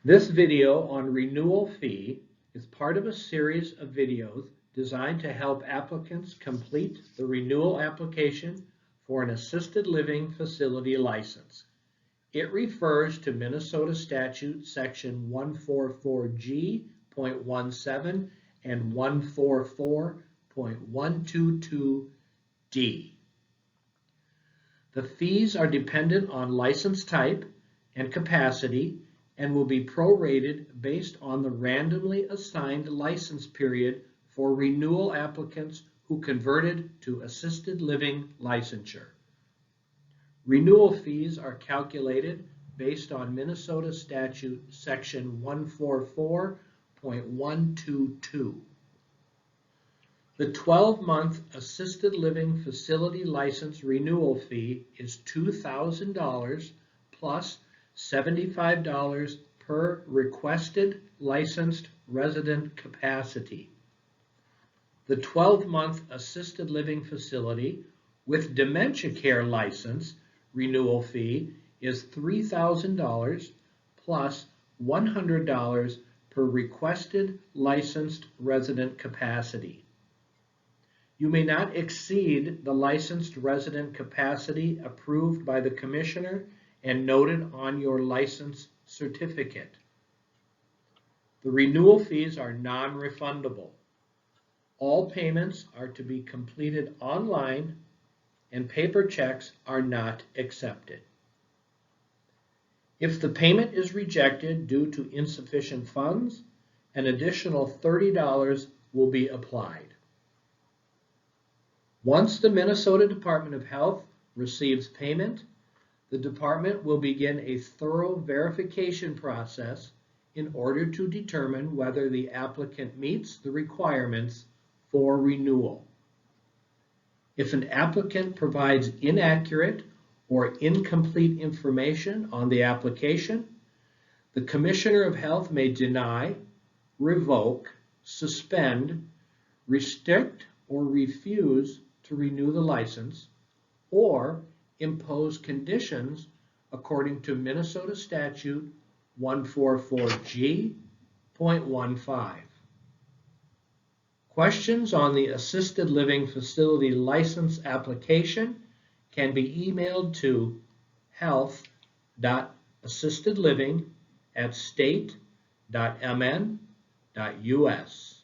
This video on renewal fee is part of a series of videos designed to help applicants complete the renewal application for an assisted living facility license. It refers to Minnesota Statute Section 144G.17 and 144.122D. The fees are dependent on license type and capacity and will be prorated based on the randomly assigned license period for renewal applicants who converted to assisted living licensure. Renewal fees are calculated based on Minnesota Statute Section 144.122. The 12-month assisted living facility license renewal fee is $2,000 plus $75 per requested licensed resident capacity. The 12-month assisted living facility with dementia care license renewal fee is $3,000 plus $100 per requested licensed resident capacity. You may not exceed the licensed resident capacity approved by the Commissioner and noted on your license certificate. The renewal fees are non-refundable. All payments are to be completed online and paper checks are not accepted. If the payment is rejected due to insufficient funds, an additional $30 will be applied. Once the Minnesota Department of Health receives payment, the department will begin a thorough verification process in order to determine whether the applicant meets the requirements for renewal. If an applicant provides inaccurate or incomplete information on the application, the Commissioner of Health may deny, revoke, suspend, restrict, or refuse to renew the license, or impose conditions according to Minnesota Statute 144G.15. Questions on the assisted living facility license application can be emailed to health.assistedliving@state.mn.us.